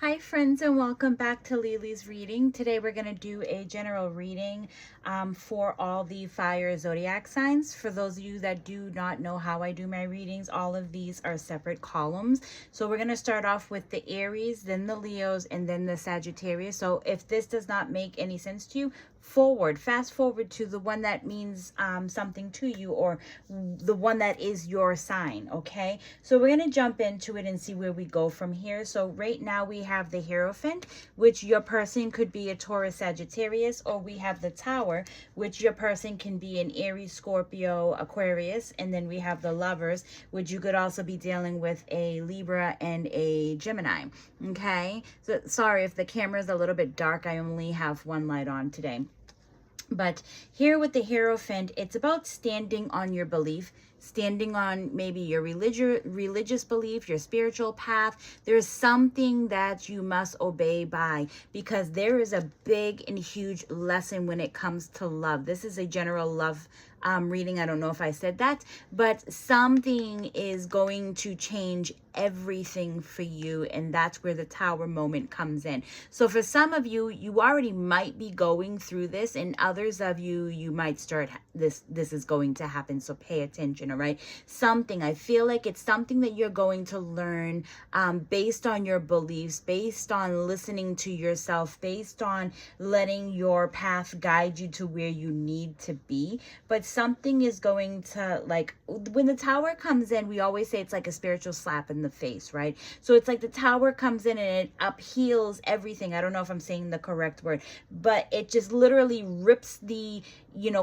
Hi friends, and welcome back to Lily's reading. Today we're going to do a general reading for all the fire zodiac signs. For those of you that do not know how I do my readings, all of these are separate columns. So we're going to start off with the Aries, then the Leos, and then the Sagittarius. So if this does not make any sense to you, fast forward to the one that means something to you, or the one that is your sign. Okay, so we're going to jump into it and see where we go from here. So right now we have the Hierophant, which your person could be a Taurus, Sagittarius, or we have the Tower, which your person can be an Aries, Scorpio, Aquarius, and then we have the Lovers, which you could also be dealing with a Libra and a Gemini. Okay, so sorry if the camera is a little bit dark, I only have one light on today. But here with the Hierophant, it's about standing on your belief, standing on maybe your religious belief, your spiritual path. There's something that you must obey by, because there is a big and huge lesson when it comes to love. This is a general love reading. I don't know if I said that, but something is going to change everything for you, and that's where the Tower moment comes in. So for some of you, you already might be going through this, and others of you, you might start this is going to happen. So pay attention. All right, something, I feel like it's something that you're going to learn based on your beliefs, based on listening to yourself, based on letting your path guide you to where you need to be. But something is going to, like, when the Tower comes in, we always say it's like a spiritual slap in the face, right? So it's like the Tower comes in and it upheals everything. I don't know if I'm saying the correct word, but it just literally rips the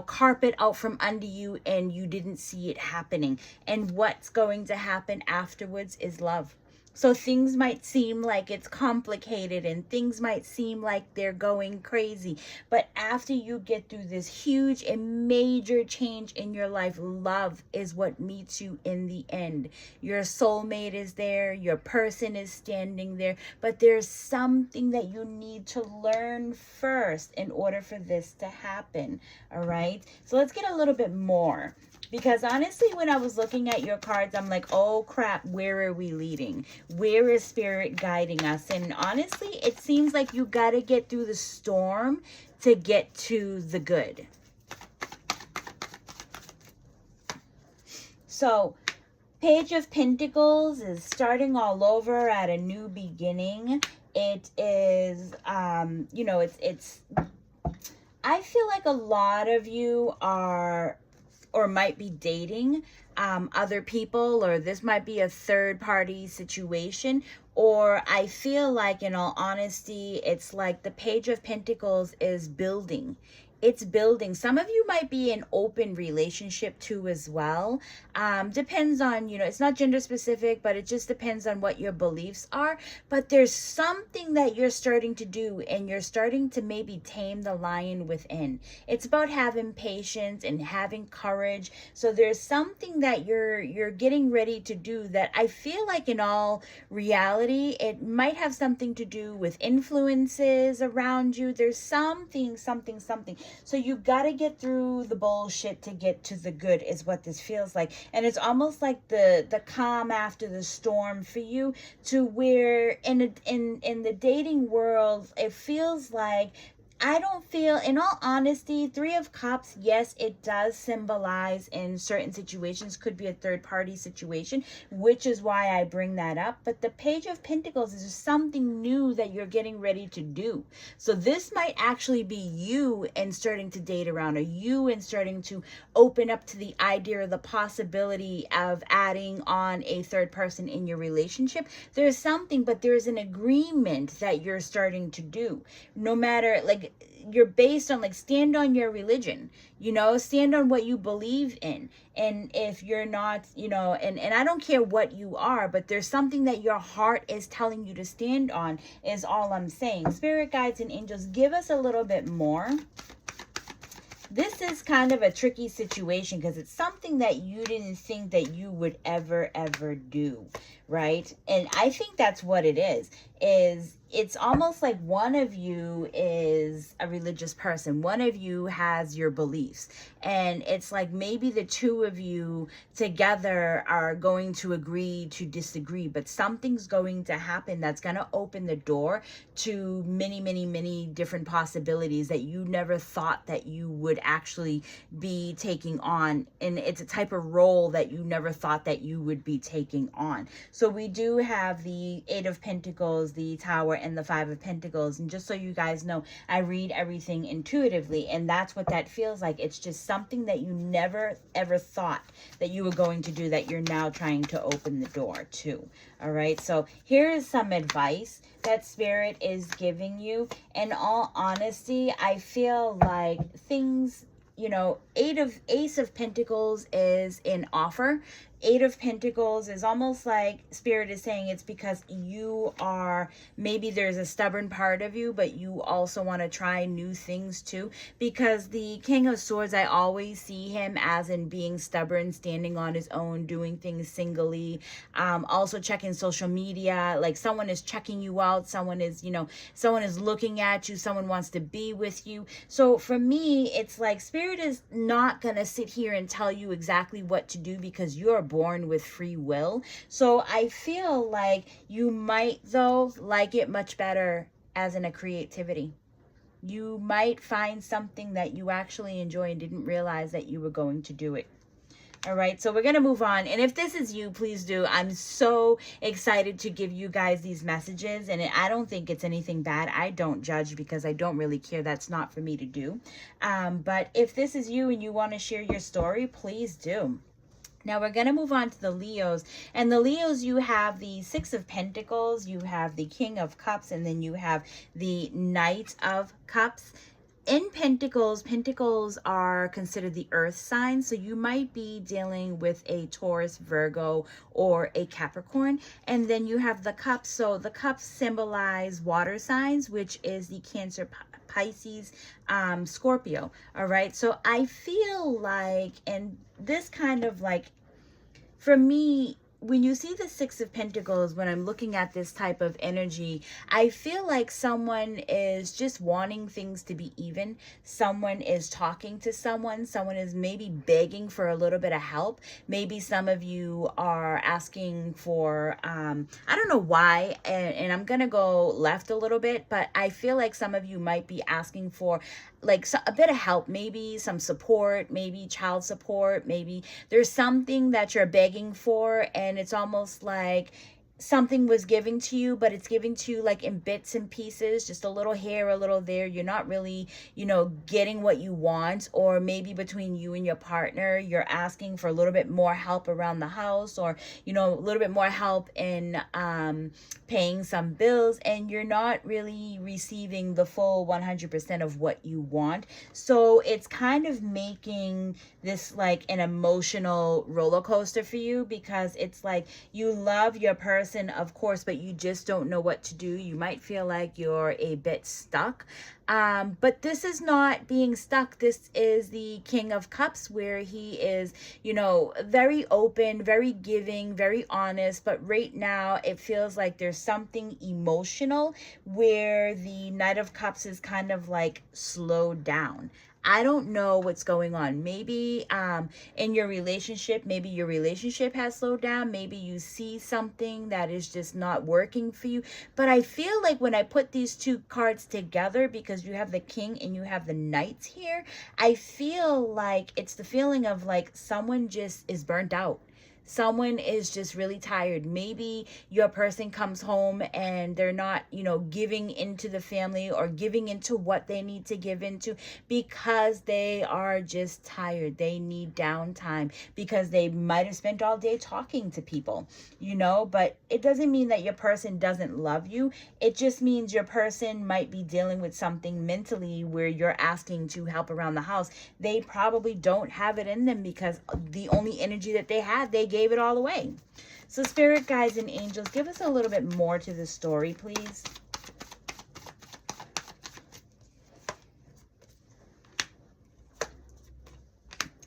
carpet out from under you, and you didn't see it happening. And what's going to happen afterwards is love. So things might seem like it's complicated, and things might seem like they're going crazy. But after you get through this huge and major change in your life, love is what meets you in the end. Your soulmate is there. Your person is standing there. But there's something that you need to learn first in order for this to happen. All right. So let's get a little bit more. Because honestly, when I was looking at your cards, I'm like, oh crap, where are we leading? Where is Spirit guiding us? And honestly, it seems like you got to get through the storm to get to the good. So, Page of Pentacles is starting all over at a new beginning. It is, it's I feel like a lot of you are or might be dating other people, or this might be a third party situation. Or I feel like, in all honesty, it's like the Page of Pentacles is building. It's building. Some of you might be in open relationship too as well. Depends on, it's not gender specific, but it just depends on what your beliefs are. But there's something that you're starting to do, and you're starting to maybe tame the lion within. It's about having patience and having courage. So there's something that you're getting ready to do that I feel like, in all reality, it might have something to do with influences around you. There's something. So you got to get through the bullshit to get to the good, is what this feels like. And it's almost like the calm after the storm for you, to where in the dating world, it feels like, I don't feel, in all honesty, Three of Cups, yes, it does symbolize in certain situations, could be a third party situation, which is why I bring that up. But the Page of Pentacles is just something new that you're getting ready to do. So this might actually be you and starting to date around, or you and starting to open up to the idea or the possibility of adding on a third person in your relationship. There's something, but there's an agreement that you're starting to do. No matter, like, you're based on, like, stand on your religion, stand on what you believe in. And if you're not, and I don't care what you are, but there's something that your heart is telling you to stand on, is all I'm saying. Spirit guides and angels, give us a little bit more. This is kind of a tricky situation, because it's something that you didn't think that you would ever do, right? And I think that's what it is. is it's almost like one of you is a religious person. One of you has your beliefs. And it's like maybe the two of you together are going to agree to disagree, but something's going to happen that's going to open the door to many, many, many different possibilities that you never thought that you would actually be taking on. And it's a type of role that you never thought that you would be taking on. So we do have the Eight of Pentacles, the Tower, and the Five of Pentacles. And just so you guys know, I read everything intuitively, and that's what that feels like. It's just something that you never ever thought that you were going to do that you're now trying to open the door to. All right, so here is some advice that Spirit is giving you. In all honesty, I feel like things, you know, Ace of Pentacles is an offer. Eight of Pentacles is almost like Spirit is saying it's because you are, maybe there's a stubborn part of you, but you also want to try new things too. Because the King of Swords, I always see him as in being stubborn, standing on his own, doing things singly, also checking social media. Like someone is checking you out, someone is, you know, someone is looking at you, someone wants to be with you. So for me, it's like Spirit is not going to sit here and tell you exactly what to do because you're born with free will. So I feel like you might though like it much better as in a creativity. You might find something that you actually enjoy and didn't realize that you were going to do it. All right, so we're going to move on. And if this is you, please do. I'm so excited to give you guys these messages. And I don't think it's anything bad. I don't judge because I don't really care. That's not for me to do. But if this is you and you want to share your story, please do. Now we're going to move on to the Leos. And the Leos, you have the Six of Pentacles, you have the King of Cups, and then you have the Knight of Cups. In Pentacles, Pentacles are considered the earth signs, so you might be dealing with a Taurus, Virgo, or a Capricorn. And then you have the Cups, so the Cups symbolize water signs, which is the Cancer, Pisces, Scorpio. All right, so I feel like, and this kind of like, for me, when you see the Six of Pentacles, when I'm looking at this type of energy, I feel like someone is just wanting things to be even. Someone is talking to someone. Someone is maybe begging for a little bit of help. Maybe some of you are asking for, I don't know why, and I'm going to go left a little bit, but I feel like some of you might be asking for like a bit of help, maybe some support, maybe child support, maybe there's something that you're begging for, and it's almost like something was given to you, but it's given to you like in bits and pieces, just a little here, a little there. You're not really, you know, getting what you want. Or maybe between you and your partner, you're asking for a little bit more help around the house, or, you know, a little bit more help in paying some bills, and you're not really receiving the full 100% of what you want. So it's kind of making this like an emotional roller coaster for you, because it's like you love your person, of course, but you just don't know what to do. You might feel like you're a bit stuck. But this is not being stuck. This is the King of Cups, where he is, you know, very open, very giving, very honest. But right now it feels like there's something emotional where the Knight of Cups is kind of like slowed down. I don't know what's going on. Maybe in your relationship, maybe your relationship has slowed down. Maybe you see something that is just not working for you. But I feel like when I put these two cards together, because you have the King and you have the Knights here, I feel like it's the feeling of like someone just is burnt out. Someone is just really tired. Maybe your person comes home and they're not, you know, giving into the family or giving into what they need to give into, because they are just tired. They need downtime because they might have spent all day talking to people, you know, but it doesn't mean that your person doesn't love you. It just means your person might be dealing with something mentally where you're asking to help around the house. They probably don't have it in them because the only energy that they had, they gave it all away. So spirit guides and angels, give us a little bit more to the story, please.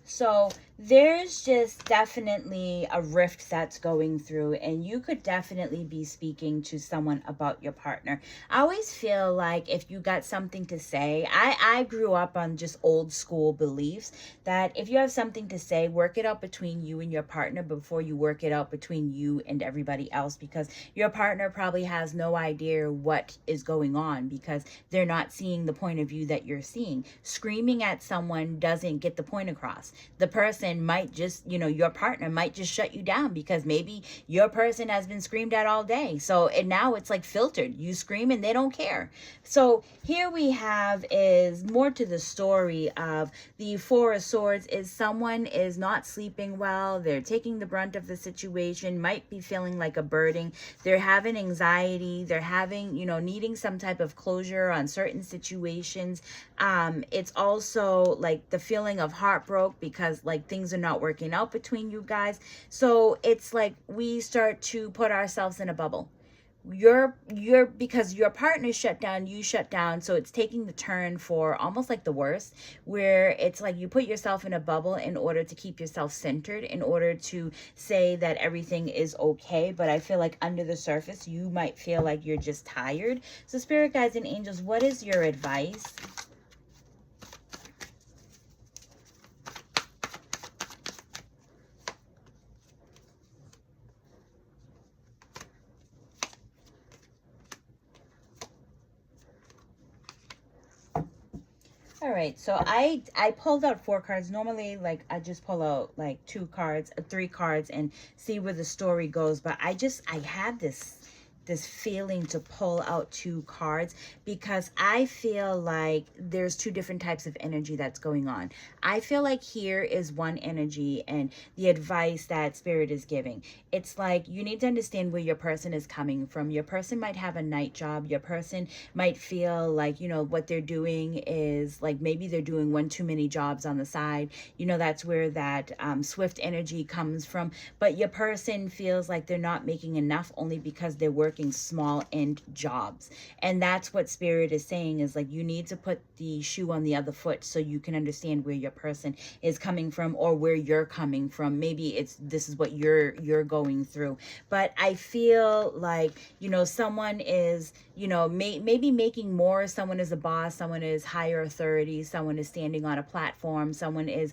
So there's just definitely a rift that's going through, and you could definitely be speaking to someone about your partner. I always feel like if you got something to say, I grew up on just old school beliefs that if you have something to say, work it out between you and your partner before you work it out between you and everybody else, because your partner probably has no idea what is going on because they're not seeing the point of view that you're seeing. Screaming at someone doesn't get the point across. The person might just, your partner might just shut you down because maybe your person has been screamed at all day. So, and now it's like filtered. You scream and they don't care. So here we have is more to the story of the Four of Swords is someone is not sleeping well. They're taking the brunt of the situation, might be feeling like a burden. They're having anxiety. They're having, needing some type of closure on certain situations. It's also like the feeling of heartbroken because like things are not working out between you guys. So it's like we start to put ourselves in a bubble. You're because your partner shut down, you shut down, so it's taking the turn for almost like the worst, where it's like you put yourself in a bubble in order to keep yourself centered, in order to say that everything is okay. But I feel like under the surface you might feel like you're just tired. So spirit guides and angels, what is your advice? All right, so I pulled out 4 cards. Normally, like I just pull out like 2 cards, 3 cards, and see where the story goes. But I had this feeling to pull out 2 cards because I feel like there's 2 different types of energy that's going on. I feel like here is one energy and the advice that spirit is giving. It's like you need to understand where your person is coming from. Your person might have a night job. Your person might feel like, what they're doing is like maybe they're doing one too many jobs on the side. That's where that swift energy comes from. But your person feels like they're not making enough only because they're working small end jobs. And that's what spirit is saying is like you need to put the shoe on the other foot so you can understand where your person is coming from or where you're coming from. Maybe this is what you're going through. But I feel like, someone is, maybe making more. Someone is a boss, someone is higher authority, someone is standing on a platform, someone is,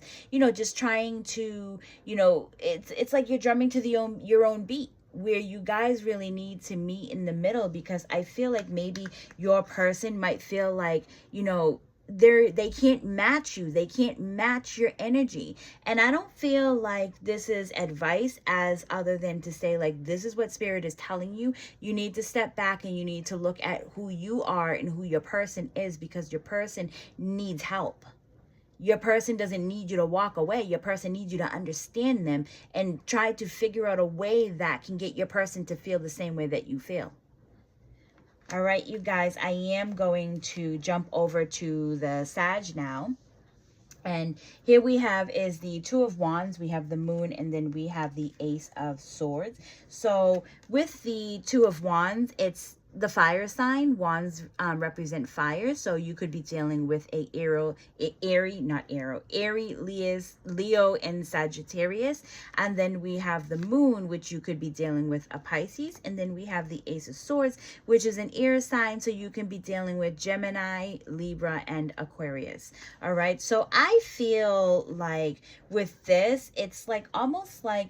just trying to, it's like you're drumming to your own beat, where you guys really need to meet in the middle, because I feel like maybe your person might feel like, they can't match you. They can't match your energy. And I don't feel like this is advice as other than to say like, this is what spirit is telling you. You need to step back and you need to look at who you are and who your person is, because your person needs help. Your person doesn't need you to walk away. Your person needs you to understand them and try to figure out a way that can get your person to feel the same way that you feel. All right, you guys, I am going to jump over to the Sag now. And here we have is the Two of Wands, we have the Moon, and then we have the Ace of Swords. So with the Two of Wands, it's the fire sign. Wands represent fire, so you could be dealing with Aries, Leo, and Sagittarius. And then we have the Moon, which you could be dealing with a Pisces. And then we have the Ace of Swords, which is an air sign, so you can be dealing with Gemini, Libra, and Aquarius. All right, so I feel like with this, it's like almost like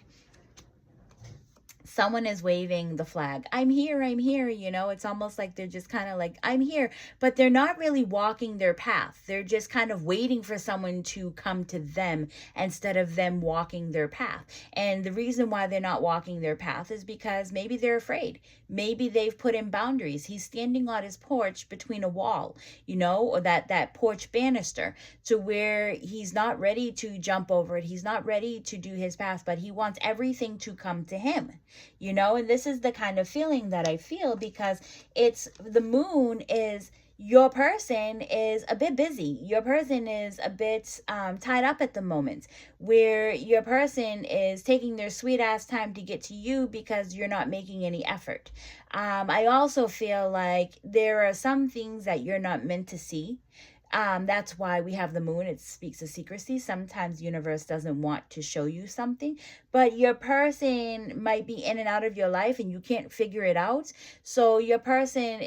someone is waving the flag. I'm here, it's almost like they're just kind of like, I'm here, but they're not really walking their path. They're just kind of waiting for someone to come to them instead of them walking their path. And the reason why they're not walking their path is because maybe they're afraid. Maybe they've put in boundaries. He's standing on his porch between a wall, or that porch banister, to where he's not ready to jump over it. He's not ready to do his path, but he wants everything to come to him. And this is the kind of feeling that I feel, because it's the Moon is your person is a bit busy. Your person is a bit tied up at the moment, where your person is taking their sweet ass time to get to you because you're not making any effort. I also feel like there are some things that you're not meant to see. That's why we have the moon. It speaks of secrecy. Sometimes the universe doesn't want to show you something, but your person might be in and out of your life and you can't figure it out. So your person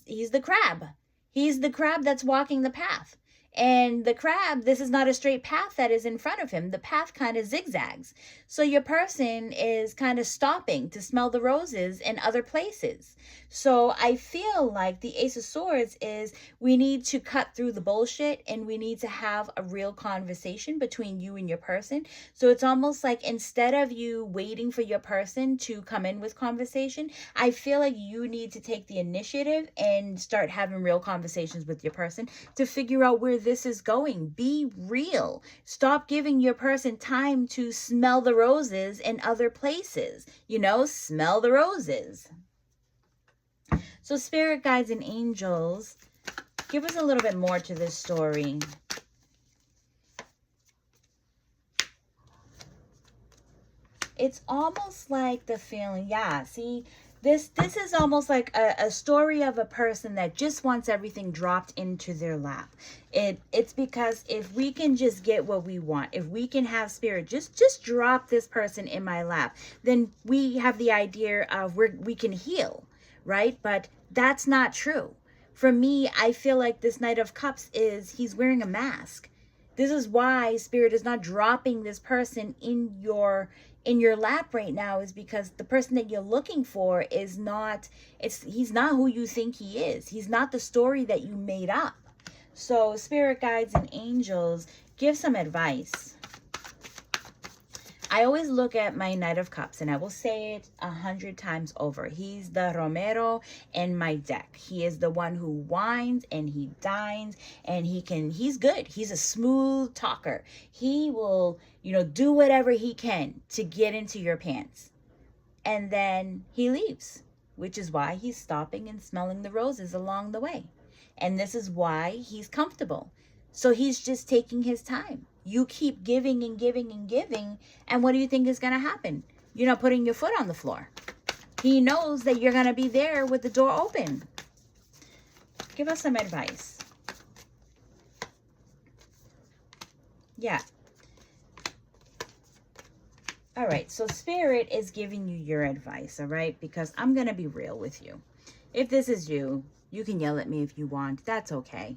he's the crab. He's the crab that's walking the path. And the crab, this is not a straight path that is in front of him. The path kind of zigzags. So your person is kind of stopping to smell the roses in other places. So I feel like the Ace of Swords is we need to cut through the bullshit and we need to have a real conversation between you and your person. So it's almost like instead of you waiting for your person to come in with conversation, I feel like you need to take the initiative and start having real conversations with your person to figure out where this is going. Be real. Stop giving your person time to smell the roses in other places. You know, smell the roses. So spirit guides and angels, give us a little bit more to this story. It's almost like the feeling, yeah, see, this is almost like a story of a person that just wants everything dropped into their lap. It's because if we can just get what we want, if we can have spirit, just drop this person in my lap, then we have the idea of we can heal, right? But that's not true. For me, I feel like this Knight of Cups he's wearing a mask. This is why spirit is not dropping this person in your lap right now, is because the person that you're looking for is not, he's not who you think he is. He's not the story that you made up. So spirit guides and angels, give some advice. I always look at my Knight of Cups, and I will say it 100 times over. He's the Romero in my deck. He is the one who whines and he dines, and he's good. He's a smooth talker. He will, do whatever he can to get into your pants. And then he leaves, which is why he's stopping and smelling the roses along the way. And this is why he's comfortable. So he's just taking his time. You keep giving and giving and giving, and what do you think is going to happen? You're not putting your foot on the floor. He knows that you're going to be there with the door open. Give us some advice. Yeah. All right, so Spirit is giving you your advice, all right? Because I'm going to be real with you. If this is you, you can yell at me if you want. That's okay.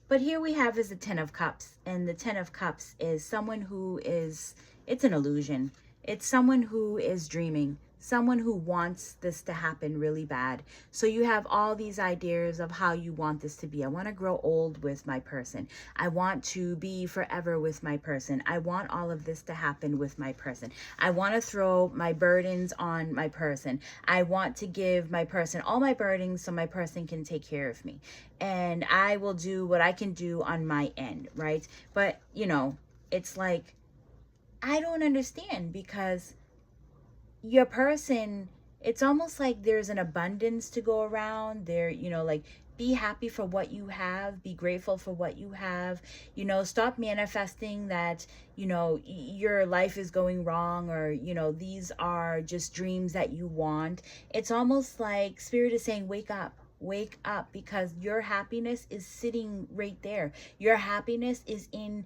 But here we have is the Ten of Cups. And the Ten of Cups is someone who is, it's an illusion. It's someone who is dreaming. Someone who wants this to happen really bad. So you have all these ideas of how you want this to be. I want to grow old with my person. I want to be forever with my person. I want all of this to happen with my person. I want to throw my burdens on my person. I want to give my person all my burdens so my person can take care of me. And I will do what I can do on my end, right? But, it's like, I don't understand, because your person, it's almost like there's an abundance to go around there. Like, be happy for what you have, be grateful for what you have. Stop manifesting that your life is going wrong, or these are just dreams that you want. It's almost like Spirit is saying, wake up, because your happiness is sitting right there. Your happiness is in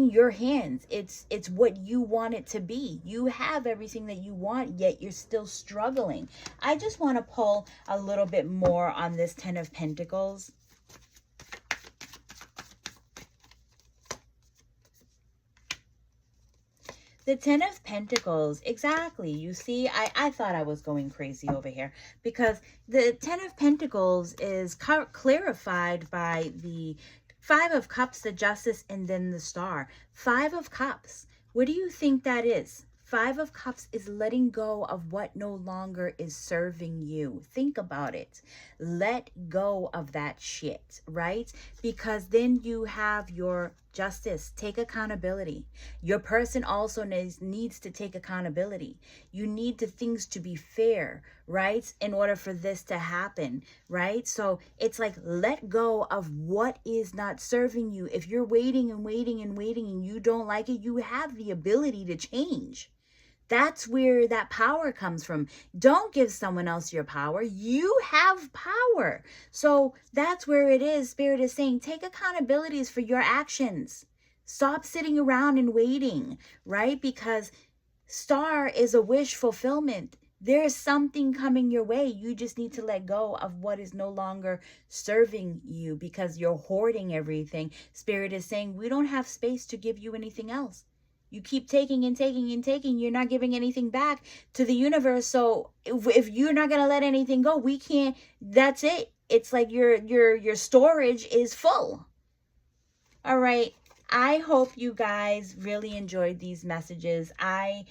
your hands. It's what you want it to be. You have everything that you want, yet you're still struggling. I just want to pull a little bit more on this Ten of Pentacles. The Ten of Pentacles, exactly. You see, I thought I was going crazy over here, because the Ten of Pentacles is clarified by the Five of Cups, the Justice, and then the Star. Five of Cups. What do you think that is? Five of Cups is letting go of what no longer is serving you. Think about it. Let go of that shit, right? Because then you have your Justice. Take accountability. Your person also needs to take accountability. You need things to be fair, right? In order for this to happen, right? So it's like, let go of what is not serving you. If you're waiting and waiting and waiting and you don't like it, you have the ability to change. That's where that power comes from. Don't give someone else your power. You have power. So that's where it is. Spirit is saying, take accountabilities for your actions. Stop sitting around and waiting, right? Because star is a wish fulfillment. There's something coming your way. You just need to let go of what is no longer serving you because you're hoarding everything. Spirit is saying, we don't have space to give you anything else. You keep taking and taking and taking. You're not giving anything back to the universe. So if you're not going to let anything go, we can't. That's it. It's like your storage is full. All right. I hope you guys really enjoyed these messages. I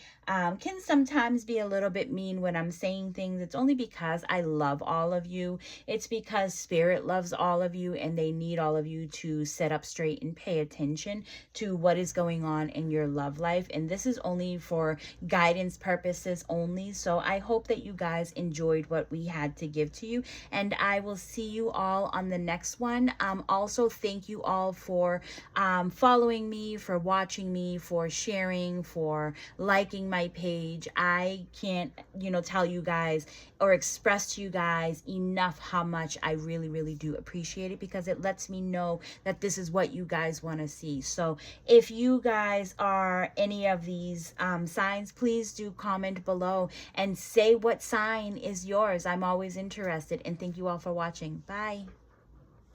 can sometimes be a little bit mean when I'm saying things. It's only because I love all of you. It's because Spirit loves all of you and they need all of you to sit up straight and pay attention to what is going on in your love life. And this is only for guidance purposes only. So I hope that you guys enjoyed what we had to give to you. And I will see you all on the next one. Also, thank you all for following me, for watching me, for sharing, for liking my page. I can't, tell you guys or express to you guys enough how much I really, really do appreciate it, because it lets me know that this is what you guys want to see. So if you guys are any of these signs, please do comment below and say what sign is yours. I'm always interested. And thank you all for watching. Bye.